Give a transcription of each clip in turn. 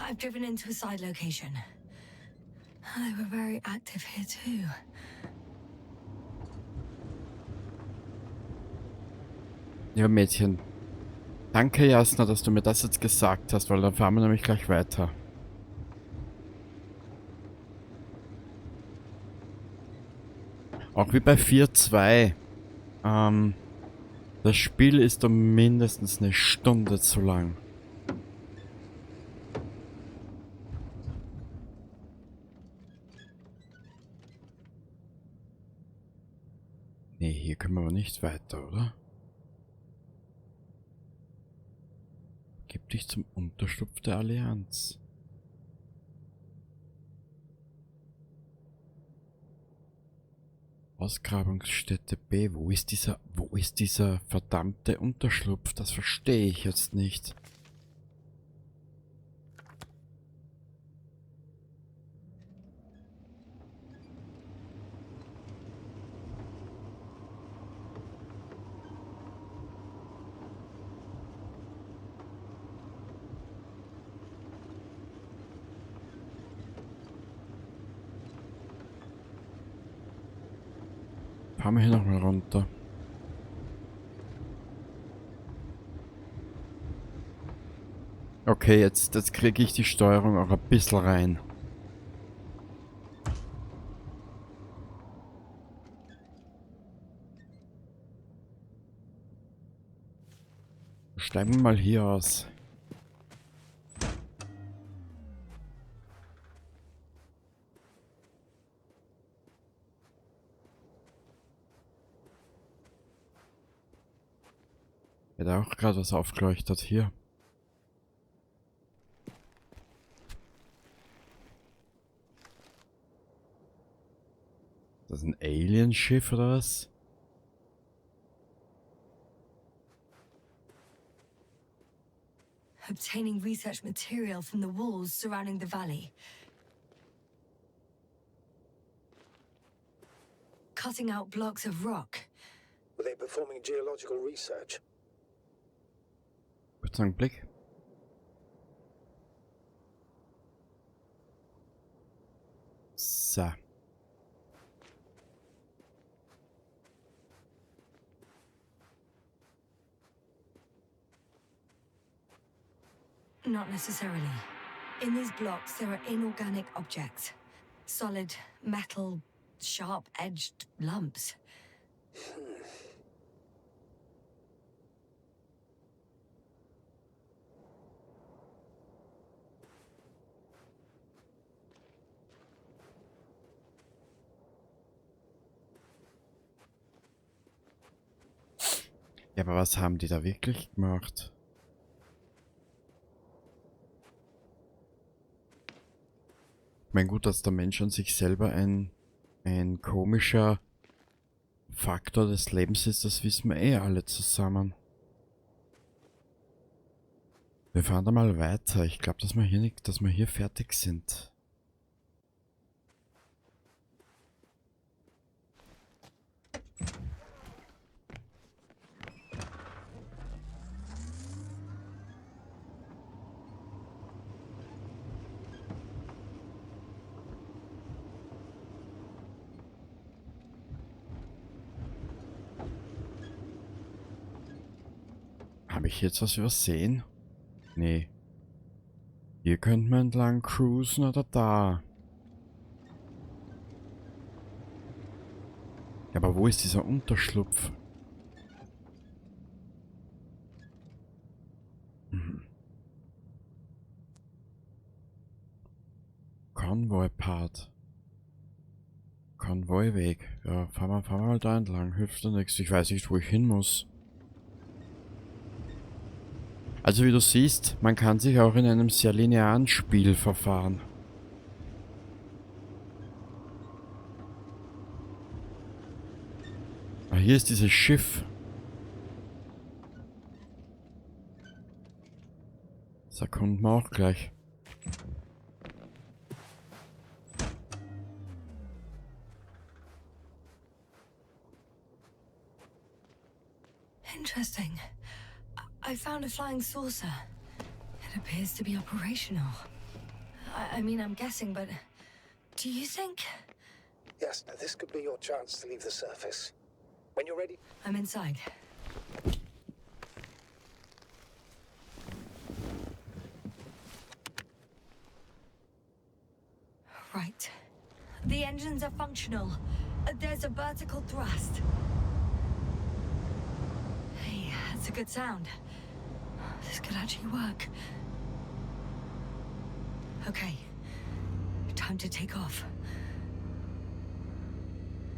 I've driven into a side location. They were very active here too. Ja, Mädchen. Danke, Jasna, dass du mir das jetzt gesagt hast, weil dann fahren wir nämlich gleich weiter. Auch wie bei 4.2. Das Spiel ist um mindestens eine Stunde zu lang. Nee, hier können wir aber nicht weiter, oder? Gib dich zum Unterschlupf der Allianz. Ausgrabungsstätte B. Wo ist dieser verdammte Unterschlupf? Das verstehe ich jetzt nicht. Fahren wir hier nochmal runter. Okay, jetzt kriege ich die Steuerung auch ein bisschen rein. Steigen wir mal hier aus. Hat auch gerade was aufgeleuchtet hier. Das ist ein Alienschiff oder was? Obtaining research material from the walls surrounding the valley. Cutting out blocks of rock. Were they performing geological research? Kurz einen Blick. So. Not necessarily. In these blocks, there are inorganic objects. Solid, metal, sharp-edged lumps. Ja, aber was haben die da wirklich gemacht? Ich meine, gut, dass der Mensch an sich selber ein komischer Faktor des Lebens ist, das wissen wir eh alle zusammen. Wir fahren da mal weiter. Ich glaube, dass wir hier fertig sind. Habe ich jetzt was übersehen? Nee. Hier könnten wir entlang cruisen oder da. Ja, aber wo ist dieser Unterschlupf? Konvoi-Part. Konvoiweg. Ja, fahren wir mal da entlang. Hilft da nichts. Ich weiß nicht, wo ich hin muss. Also wie du siehst, man kann sich auch in einem sehr linearen Spiel verfahren. Ah, hier ist dieses Schiff. Das erkunden wir auch gleich. Interesting. I found a flying saucer. It appears to be operational. I mean, I'm guessing, but do you think? Yes, now this could be your chance to leave the surface. When you're ready. I'm inside. Right. The engines are functional. There's a vertical thrust. Hey, that's a good sound. This could actually work. Okay. Time to take off.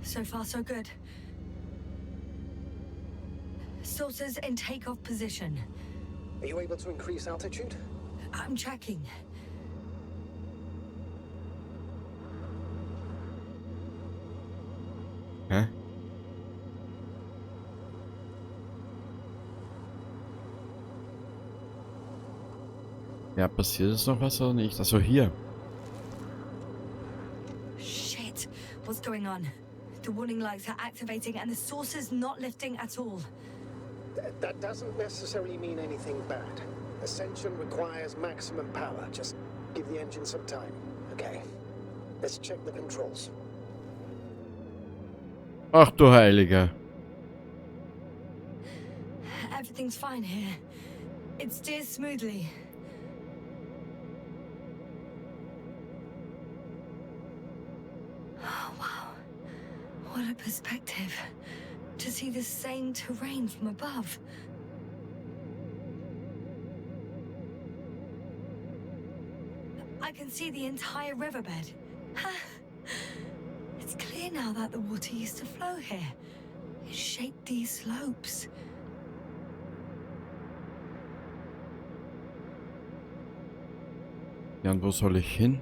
So far, so good. Saucers in takeoff position. Are you able to increase altitude? I'm checking. Hä? Ja, passiert jetzt noch was oder nicht? Also hier. Shit. What's going on? The warning lights are activating and the saucer's not lifting at all. That doesn't necessarily mean anything bad. Ascension requires maximum power. Just give the engine some time, okay? Let's check the controls. Ach du Heiliger. Everything's fine here. It steers smoothly. Oh, wow. What a perspective. To see the same terrain from above. I can see the entire riverbed. It's clear now that the water used to flow here. It shaped these slopes. Ja, und wo soll ich hin?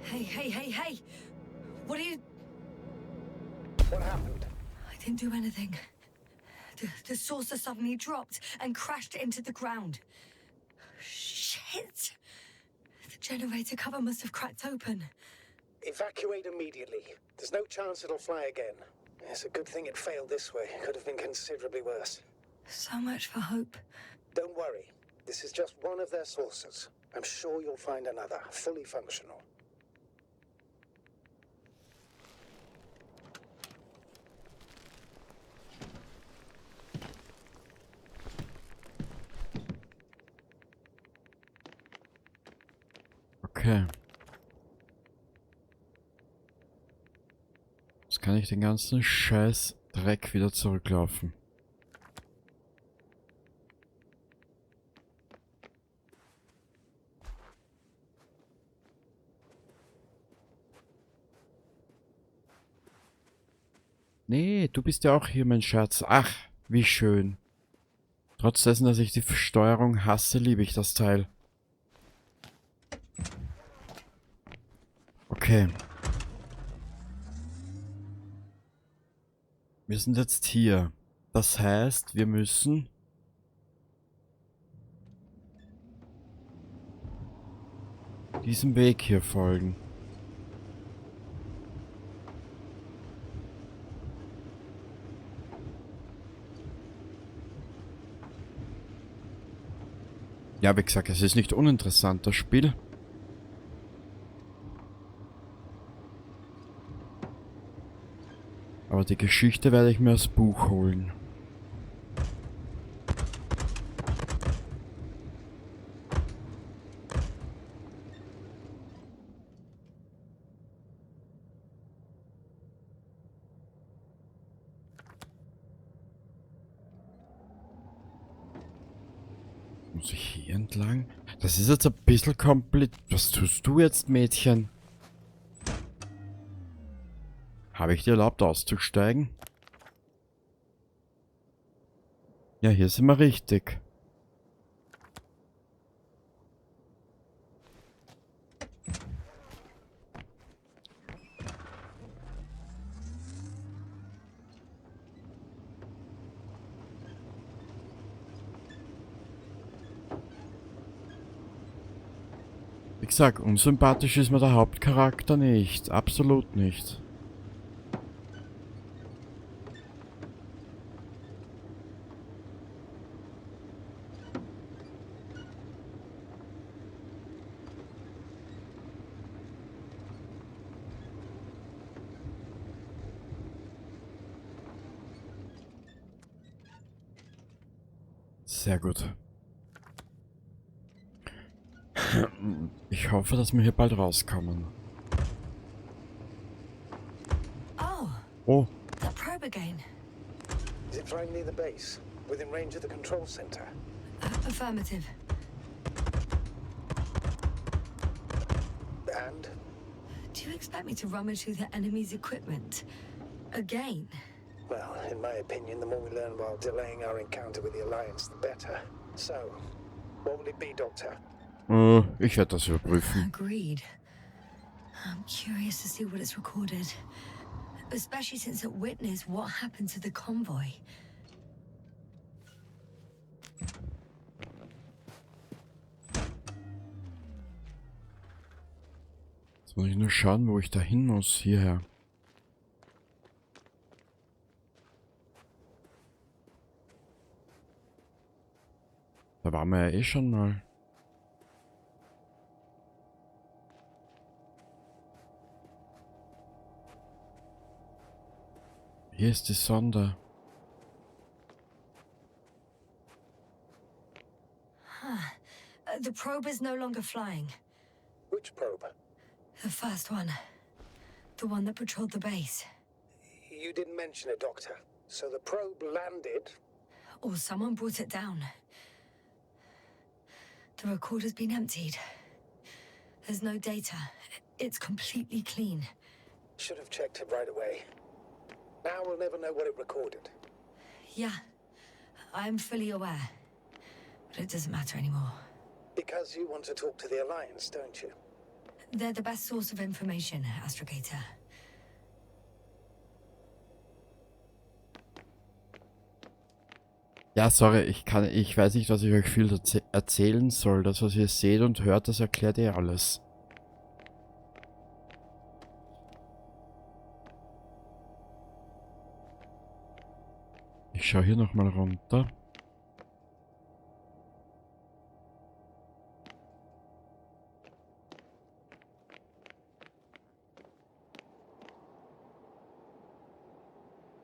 Hey. What are you... What happened? I didn't do anything. The saucer suddenly dropped and crashed into the ground. Shit! The generator cover must have cracked open. Evacuate immediately. There's no chance it'll fly again. It's a good thing it failed this way. It could have been considerably worse. So much for hope. Don't worry. This is just one of their sources. I'm sure you'll find another, fully functional. Okay. Jetzt kann ich den ganzen Scheiß Dreck wieder zurücklaufen. Nee, du bist ja auch hier, mein Schatz. Ach, wie schön. Trotz dessen, dass ich die Steuerung hasse, liebe ich das Teil. Okay. Wir sind jetzt hier. Das heißt, wir müssen... diesem Weg hier folgen. Ja, wie gesagt, es ist nicht uninteressant, das Spiel. Aber die Geschichte werde ich mir als Buch holen. Muss ich hier entlang? Das ist jetzt ein bisschen kompliziert. Was tust du jetzt, Mädchen? Habe ich dir erlaubt, auszusteigen? Ja, hier sind wir richtig. Wie gesagt, unsympathisch ist mir der Hauptcharakter nicht. Absolut nicht. Sehr gut. Ich hoffe, dass wir hier bald rauskommen. Oh, Oh, that probe again. Is it flying near the base, within range of the control center? Affirmative. And Do you expect me to rummage through the enemy's equipment? Again? well, in my opinion, the more we learn while delaying our encounter with the Alliance, the better. So, what will it be, Doctor? ich werde das überprüfen. Agreed. I'm curious to see what it's recorded. Especially since it witnessed what happened to the convoy. Jetzt muss ich nur schauen, wo ich da hin muss. Hierher. Da waren wir ja eh schon mal. Hier ist die Sonde. The probe is no longer flying. Which probe? The first one. The one that patrolled the base. You didn't mention it, Doctor. So the probe landed. Or someone brought it down. The recorder's been emptied. There's no data. It's completely clean. Should have checked it right away. Now we'll never know what it recorded. Yeah, I'm fully aware. But it doesn't matter anymore. Because you want to talk to the Alliance, don't you? They're the best source of information, Astrogator. Ja, sorry, ich weiß nicht, was ich euch viel erzählen soll. Das, was ihr seht und hört, das erklärt ihr alles. Ich schaue hier nochmal runter.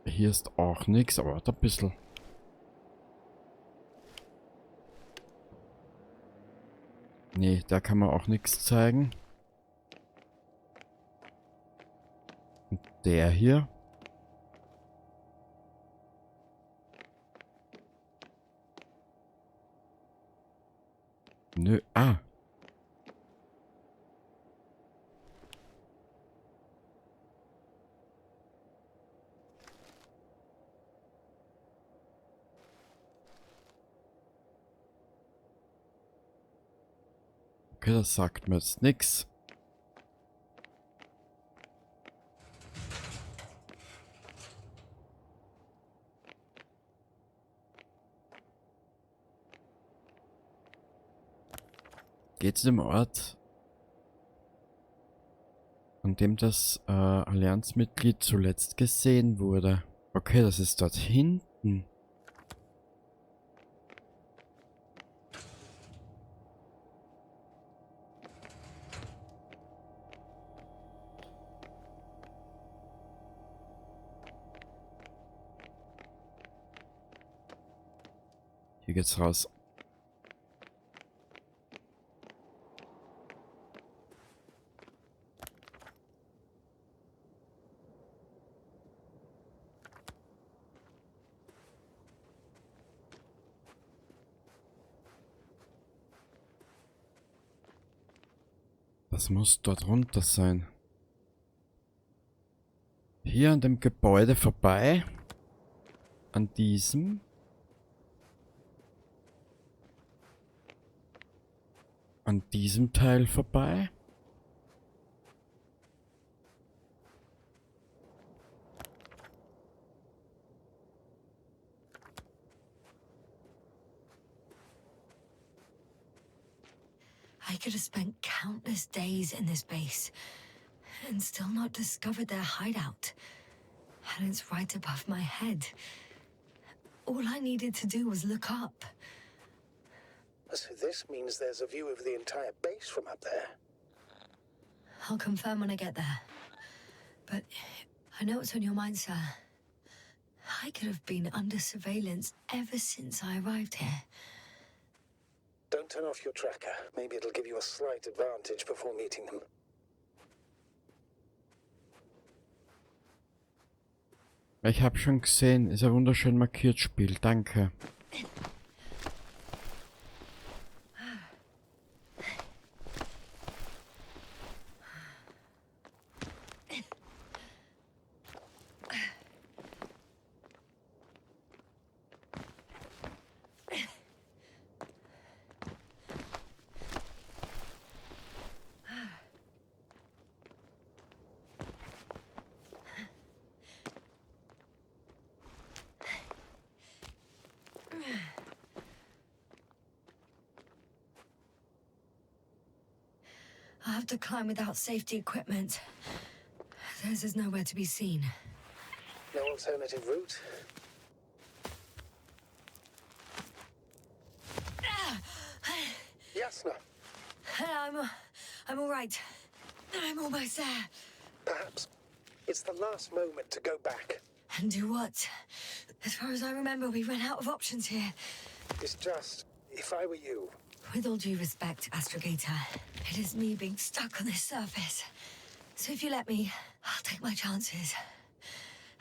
Hier ist auch nichts, aber warte ein bisschen. Nee, da kann man auch nichts zeigen. Und der hier. Nö, ah. Okay, das sagt mir jetzt nichts. Geht zu dem Ort, an dem das Allianzmitglied zuletzt gesehen wurde. Okay, das ist dort hinten. Hier geht's raus. Das muss dort runter sein. Hier an dem Gebäude vorbei. An diesem. An diesem Teil vorbei. I could have spent countless days in this base and still not discovered their hideout. And it's right above my head. All I needed to do was look up. So this means there's a view of the entire base from up there. I'll confirm when I get there. But I know what's on your mind, sir. I could have been under surveillance ever since I arrived here. Don't turn off your tracker. Maybe it'll give you a slight advantage before meeting them. Ich habe schon gesehen, ist ein wunderschön markiert Spiel, danke. I'll have to climb without safety equipment. Theirs is nowhere to be seen. No alternative route? Yasna, I'm all right. I'm almost there. perhaps it's the last moment to go back. And do what? As far as I remember, we ran out of options here. It's just, if I were you, With all due respect, Astrogator, it is me being stuck on this surface. So if you let me, I'll take my chances.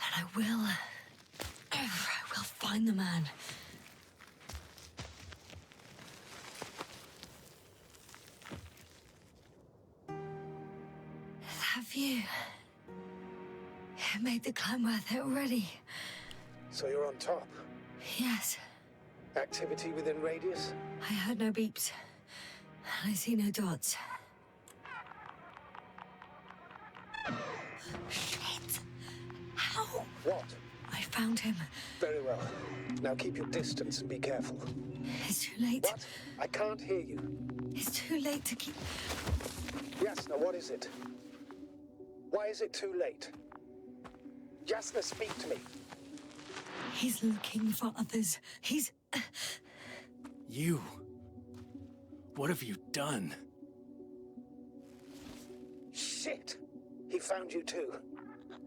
And I will find the man. That view. It made the climb worth it already. so you're on top. Yes, Activity within radius? I heard no beeps. I see no dots. Shit! How? What? I found him. Very well. Now keep your distance and be careful. It's too late. What? I can't hear you. It's too late to keep... Yasna, what is it? Why is it too late? Yasna, speak to me. He's looking for others. He's... You. What have you done? Shit! He found you too.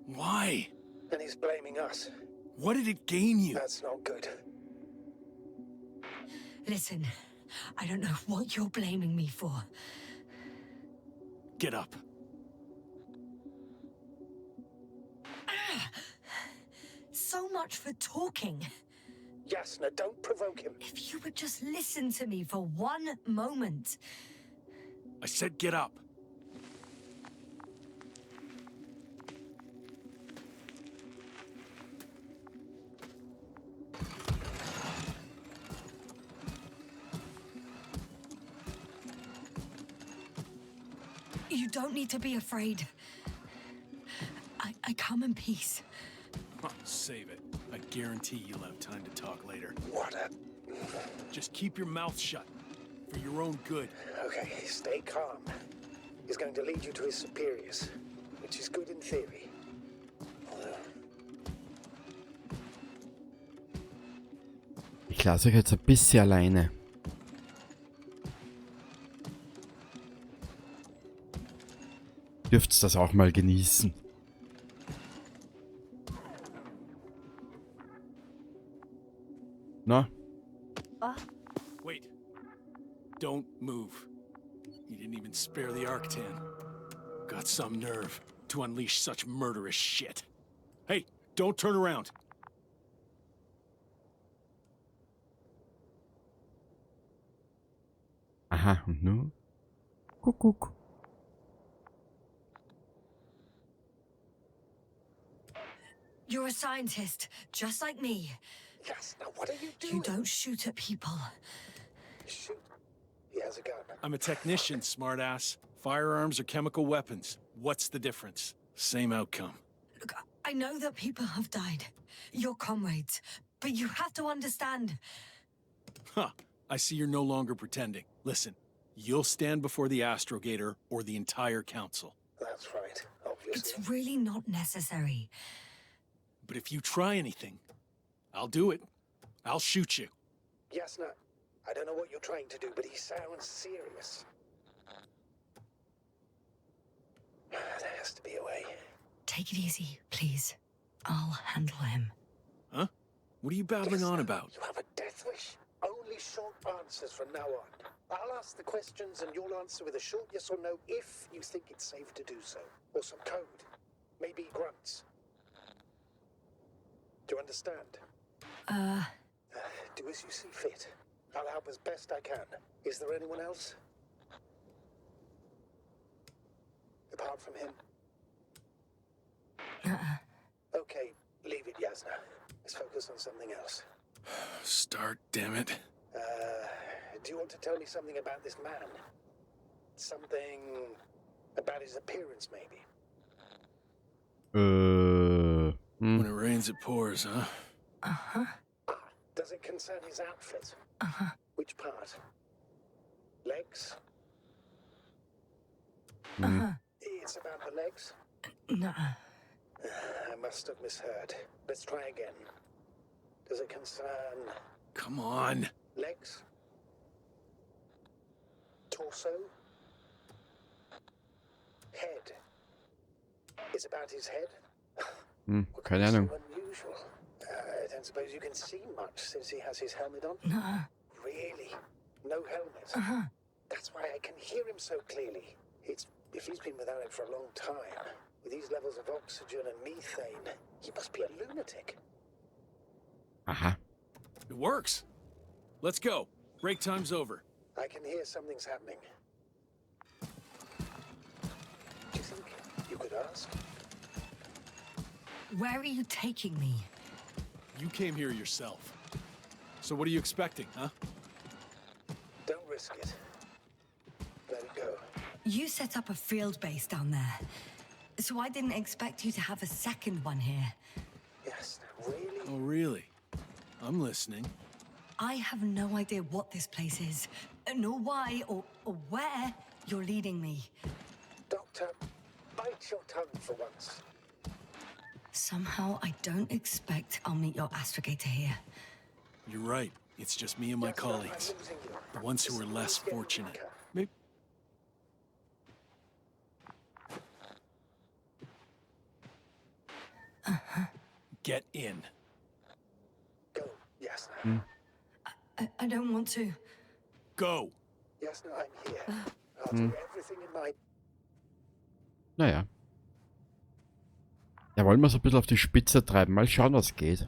Why? And he's blaming us. What did it gain you? That's not good. Listen, I don't know what you're blaming me for. Get up. So much for talking. Yasna, don't provoke him. If you would just listen to me for one moment. I said get up. You don't need to be afraid. I come in peace. Oh, save it. I guarantee you'll have time to talk later. What a... Just keep your mouth shut. For your own good. Okay, stay calm. He's going to lead you to his superiors, which is good in theory. Although... Ich lasse euch jetzt ein bisschen alleine. Dürft's das auch mal genießen. Na? Wait. Don't move. He didn't even spare the Arctan. Got some nerve to unleash such murderous shit. Hey, don't turn around. Aha, und nun? Kuckuck. You're a scientist, just like me. Yasna, what are you doing? You don't shoot at people. Shoot. He has a gun. I'm a technician, smartass. Firearms are chemical weapons. What's the difference? Same outcome. Look, I know that people have died. Your comrades. But you have to understand. Huh. I see you're no longer pretending. Listen, you'll stand before the Astrogator or the entire council. That's right, obviously. It's really not necessary. But if you try anything, I'll do it. I'll shoot you. Yasna, I don't know what you're trying to do, but he sounds serious. There has to be a way. Take it easy, please. I'll handle him. Huh? What are you babbling on about? You have a death wish? Only short answers from now on. I'll ask the questions and you'll answer with a short yes or no if you think it's safe to do so. Or some code. Maybe grunts. Do you understand? Do as you see fit. I'll help as best I can. Is there anyone else? Apart from him? Okay, leave it, Yasna. Let's focus on something else. Start, damn it. Do you want to tell me something about this man? Something about his appearance, maybe? When it rains, it pours, huh? Does it concern his outfit? Which part? Legs? It's about the legs? I must have misheard. Let's try again. Does it concern Come on. legs? Torso? Head? It's about his head? What could Keine be so Ahnung. unusual? I don't suppose you can see much since he has his helmet on? Really? No helmet? That's why I can hear him so clearly. If he's been without it for a long time, with these levels of oxygen and methane, he must be a lunatic. Aha. It works. Let's go. Break time's over. I can hear something's happening. Do you think you could ask? Where are you taking me? You came here yourself. So what are you expecting, huh? Don't risk it. Let it go. You set up a field base down there, so I didn't expect you to have a second one here. Yes, really? Oh, really? I'm listening. I have no idea what this place is, nor why or where you're leading me. Doctor, bite your tongue for once. Somehow I don't expect I'll meet your astrogator here. You're right. It's just me and my Yes, I'm colleagues. losing you. The ones who are This less is getting fortunate. weaker. Maybe. Get in. Go, Yasna. I don't want to. Go. Yasna, I'm here. I'll do everything in my... Naja. Ja, wollen wir es ein bisschen auf die Spitze treiben. Mal schauen, was geht.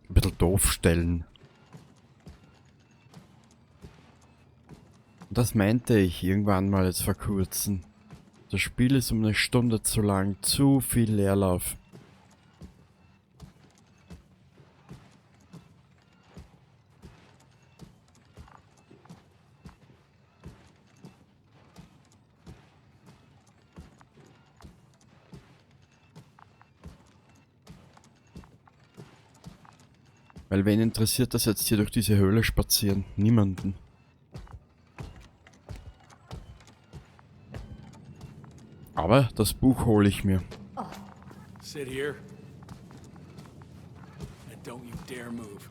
Ein bisschen doof stellen. Und das meinte ich irgendwann mal jetzt vor kurzem. Das Spiel ist um eine Stunde zu lang. Zu viel Leerlauf. Weil wen interessiert das jetzt hier durch diese Höhle spazieren? Niemanden. Aber das Buch hole ich mir. Sit here. And don't you dare move.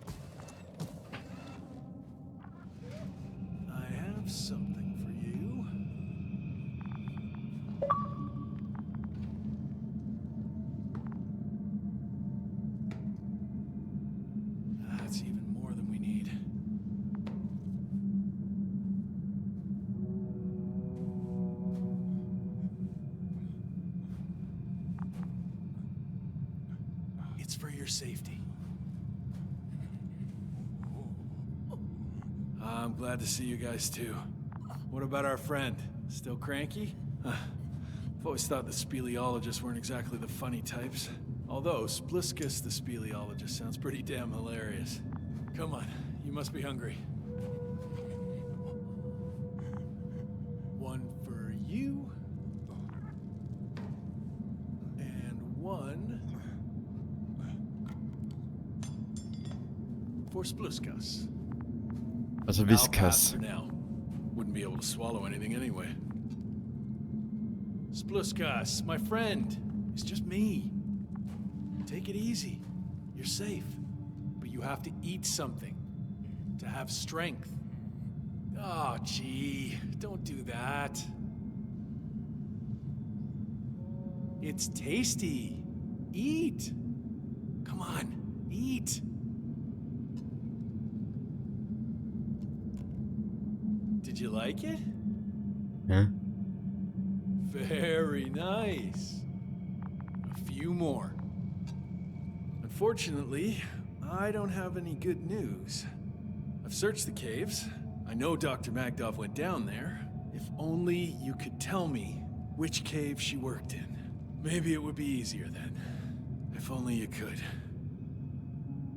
I have something for you. That's even more than we need. It's for your safety. I'm glad to see you guys too. What about our friend? Still cranky? I've always thought the speleologists weren't exactly the funny types. Although Spliskus the speleologist sounds pretty damn hilarious. Come on, you must be hungry. One for you. And one for Spluskas. Also I'll pass Whiskas. for now. Wouldn't be able to swallow anything anyway. Spluskas, my friend. It's just me. Take it easy. You're safe. But you have to eat something. To have strength. Oh, gee. Don't do that. It's tasty. Eat. Come on, eat. Did you like it? Yeah. Very nice. A few more. Unfortunately, I don't have any good news. I've searched the caves. I know Dr. Magdov went down there. If only you could tell me which cave she worked in. Maybe it would be easier then. If only you could.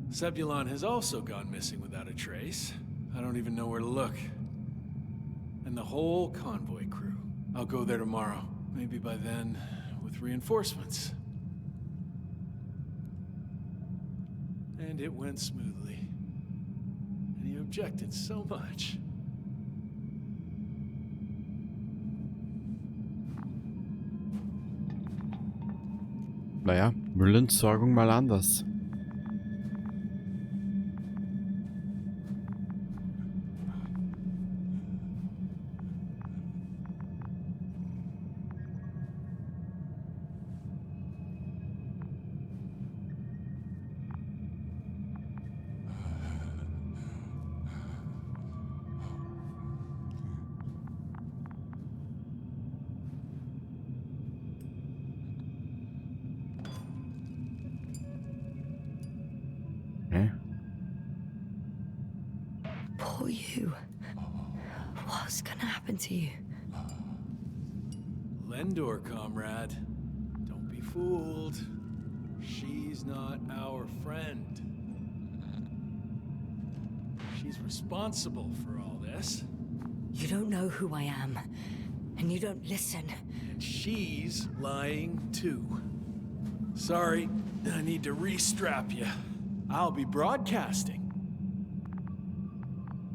Sebulon has also gone missing without a trace. I don't even know where to look. And the whole convoy crew. I'll go there tomorrow. Maybe by then, with reinforcements. And it went smoothly. And he objected so much. Naja, Müllentsorgung mal anders. Poor you. What's gonna happen to you? Lendor, comrade. Don't be fooled. She's not our friend. She's responsible for all this. You don't know who I am, and you don't listen. And she's lying too. Sorry, I need to restrap you. I'll be broadcasting.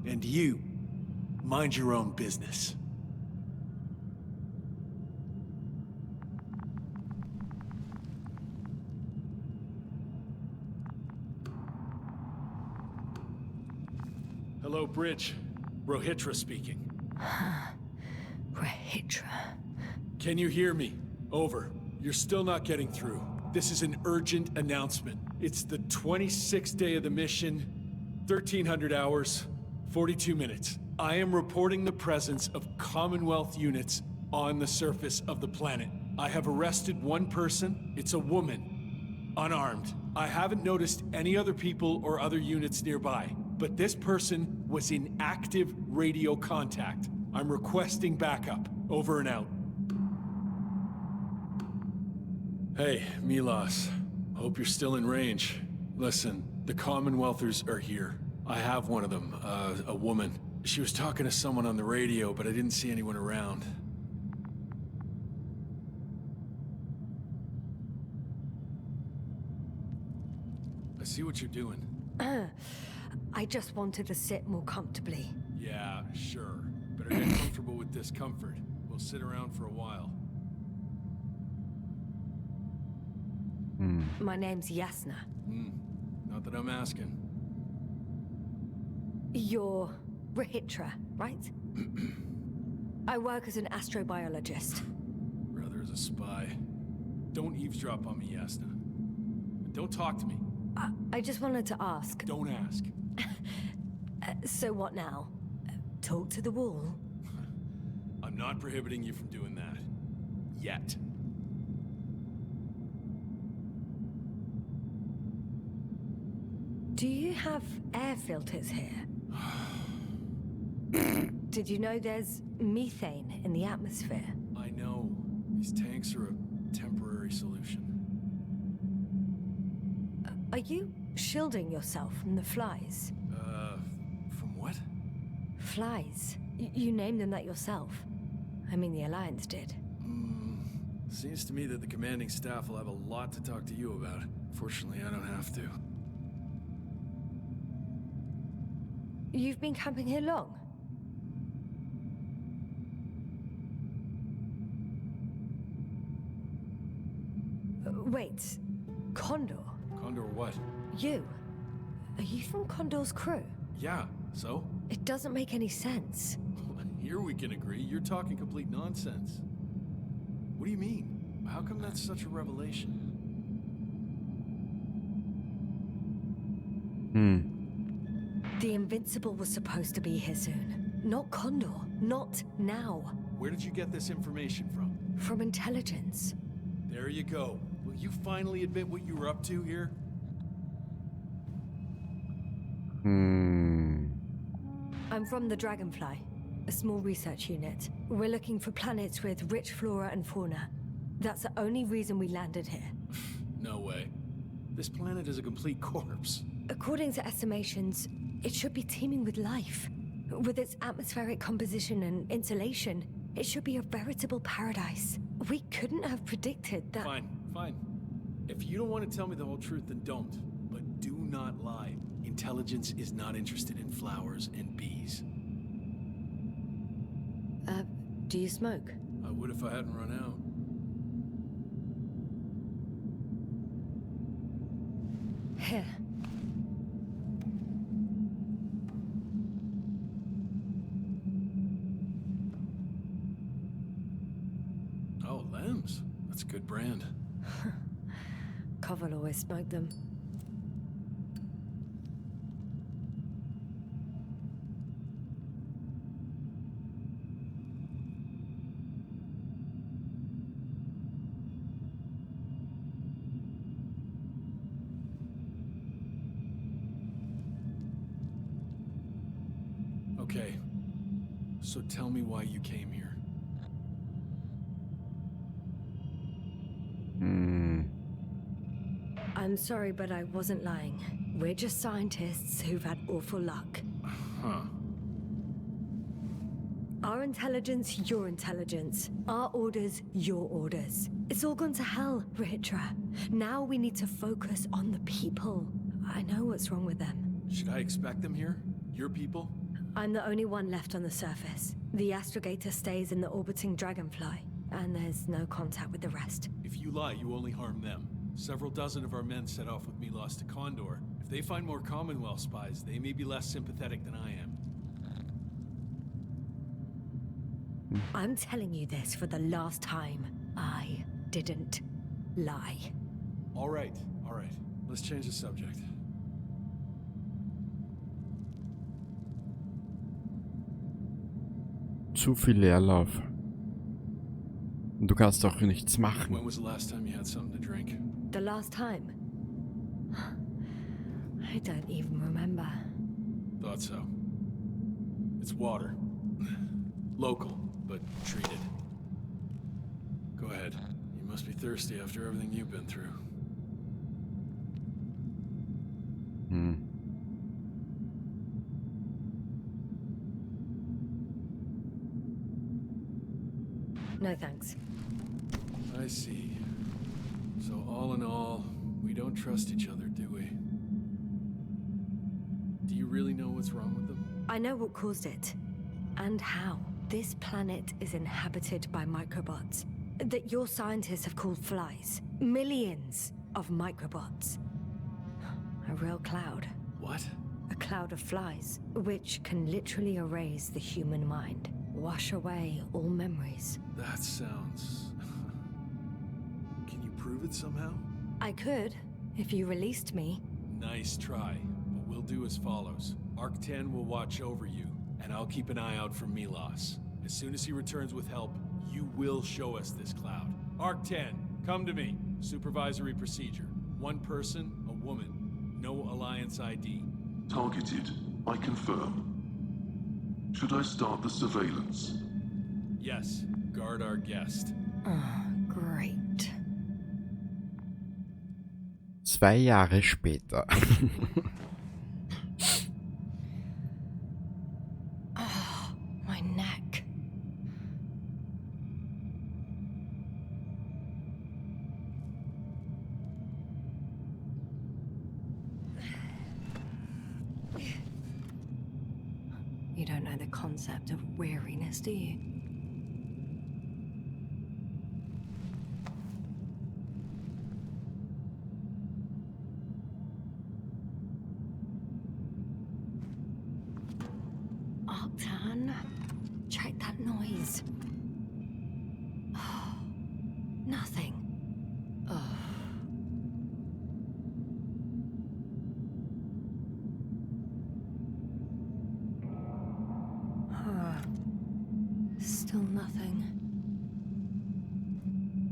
And you, mind your own business. Hello, Bridge. Rohitra speaking. Rohitra. Can you hear me? Over. You're still not getting through. This is an urgent announcement. It's the 26th day of the mission, 1300 hours, 42 minutes. I am reporting the presence of Commonwealth units on the surface of the planet. I have arrested one person. It's a woman, unarmed. I haven't noticed any other people or other units nearby, but this person was in active radio contact. I'm requesting backup. Over and out. Hey, Milos. Hope you're still in range. Listen, the Commonwealthers are here. I have one of them, a woman. She was talking to someone on the radio, but I didn't see anyone around. I see what you're doing. I just wanted to sit more comfortably. Yeah, sure. Better get comfortable with discomfort. We'll sit around for a while. My name's Yasna. Not that I'm asking. You're Rohitra, right? I work as an astrobiologist. Brother is a spy. Don't eavesdrop on me, Yasna. Don't talk to me. I just wanted to ask. Don't ask. So what now? Talk to the wall? I'm not prohibiting you from doing that. Yet. Do you have air filters here? Did you know there's methane in the atmosphere? I know. These tanks are a temporary solution. Are you shielding yourself from the flies? From what? Flies. You named them that yourself. I mean, the Alliance did. Seems to me that the commanding staff will have a lot to talk to you about. Fortunately, I don't have to. You've been camping here long? Wait, Condor? Condor what? You? Are you from Condor's crew? Yeah, so? It doesn't make any sense. Here we can agree. You're talking complete nonsense. What do you mean? How come that's such a revelation? The Invincible was supposed to be here soon. Not Condor. Not now. Where did you get this information from? From intelligence. There you go. Will you finally admit what you were up to here? I'm from the Dragonfly, a small research unit. We're looking for planets with rich flora and fauna. That's the only reason we landed here. No way. This planet is a complete corpse. According to estimations, it should be teeming with life. With its atmospheric composition and insulation, it should be a veritable paradise. We couldn't have predicted that. Fine, fine. If you don't want to tell me the whole truth, then don't. But do not lie. Intelligence is not interested in flowers and bees. Do you smoke? I would if I hadn't run out. Here. Oh, Lambs. That's a good brand. Koval always smoked them. Okay. So tell me why you came here. I'm sorry, but I wasn't lying. We're just scientists who've had awful luck. Huh. Our intelligence, your intelligence. Our orders, your orders. It's all gone to hell, Rihitra. Now we need to focus on the people. I know what's wrong with them. Should I expect them here? Your people? I'm the only one left on the surface. The astrogator stays in the orbiting Dragonfly, and there's no contact with the rest. If you lie, you only harm them. Several dozen of our men set off with Milos to Condor. If they find more Commonwealth spies, they may be less sympathetic than I am. I'm telling you this for the last time. I didn't lie. All right. Let's change the subject. Zu viel Leerlauf. Und du kannst auch nichts machen. When was the last time you had something to drink? The last time? I don't even remember. Thought so. It's water. Local, but treated. Go ahead. You must be thirsty after everything you've been through. No thanks. I see. So all in all, we don't trust each other, do we? Do you really know what's wrong with them? I know what caused it. And how. This planet is inhabited by microbots that your scientists have called flies. Millions of microbots. A real cloud. What? A cloud of flies, which can literally erase the human mind. Wash away all memories. That sounds... Can you prove it somehow? I could, if you released me. Nice try, but we'll do as follows. Arc-10 will watch over you, and I'll keep an eye out for Milos. As soon as he returns with help, you will show us this cloud. Arc-10, come to me. Supervisory procedure. One person, a woman. No Alliance ID. Targeted. I confirm. Should I start the surveillance? Yes, guard our guest. Great. 2 Jahre später. My neck. You don't know the concept of weariness, do you? Octan, check that noise. Nothing. Still nothing.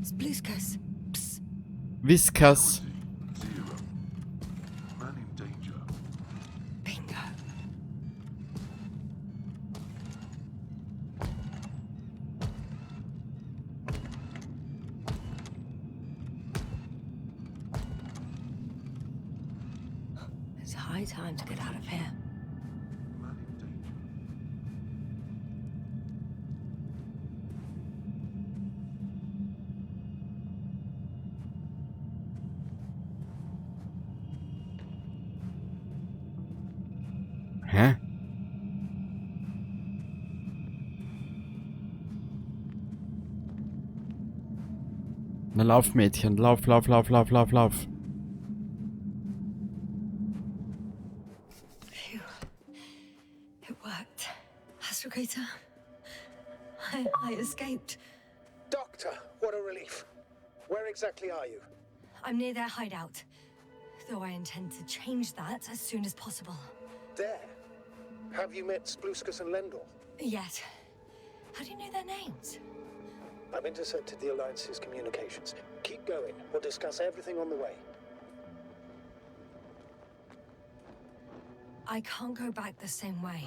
Spluskas. Psst. Whiskas. 0. Man in danger. Bingo. It's high time to get out of here. Man in danger. Hä? Na lauf, Mädchen. Lauf, lauf, lauf, lauf, lauf, lauf. Phew. It worked. Astrogator. I escaped. Doctor, what a relief. Where exactly are you? I'm near their hideout. Though I intend to change that as soon as possible. There. Have you met Spluskas and Lendl? Yet. How do you know their names? I've intercepted the Alliance's communications. Keep going. We'll discuss everything on the way. I can't go back the same way.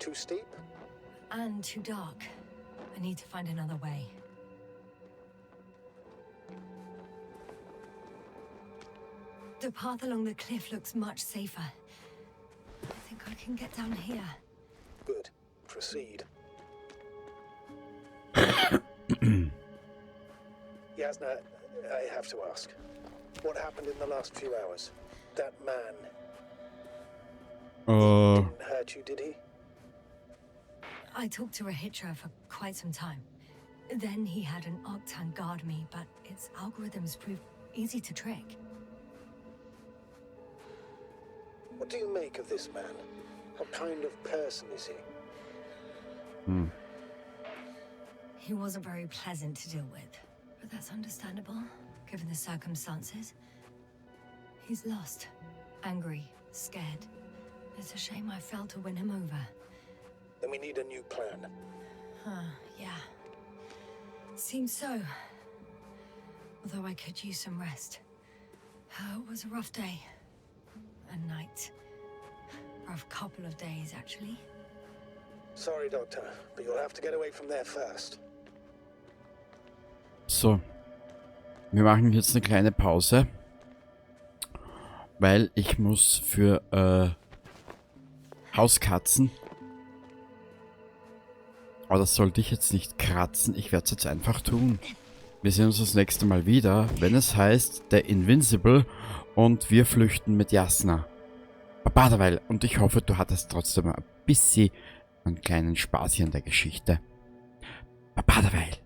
Too steep? And too dark. I need to find another way. The path along the cliff looks much safer. I think I can get down here. Good. Proceed. Yasna, I have to ask. What happened in the last few hours? That man didn't hurt you, did he? I talked to a hitcher for quite some time. Then he had an Octan guard me, but its algorithms proved easy to trick. What do you make of this man? What kind of person is he? He wasn't very pleasant to deal with, but that's understandable, given the circumstances. He's lost, angry, scared. It's a shame I failed to win him over. Then we need a new plan. Yeah. Seems so. Although I could use some rest. It was a rough day. A night. Rough couple of days, actually. Sorry, Doctor, but you'll have to get away from there first. So. Wir machen jetzt eine kleine Pause. Weil ich muss für Hauskatzen. Aber das sollte ich jetzt nicht kratzen. Ich werde es jetzt einfach tun. Wir sehen uns das nächste Mal wieder, wenn es heißt, der Invincible und wir flüchten mit Jasna. Baba derweil. Und ich hoffe, du hattest trotzdem ein bisschen einen kleinen Spaß hier in der Geschichte. Baba derweil.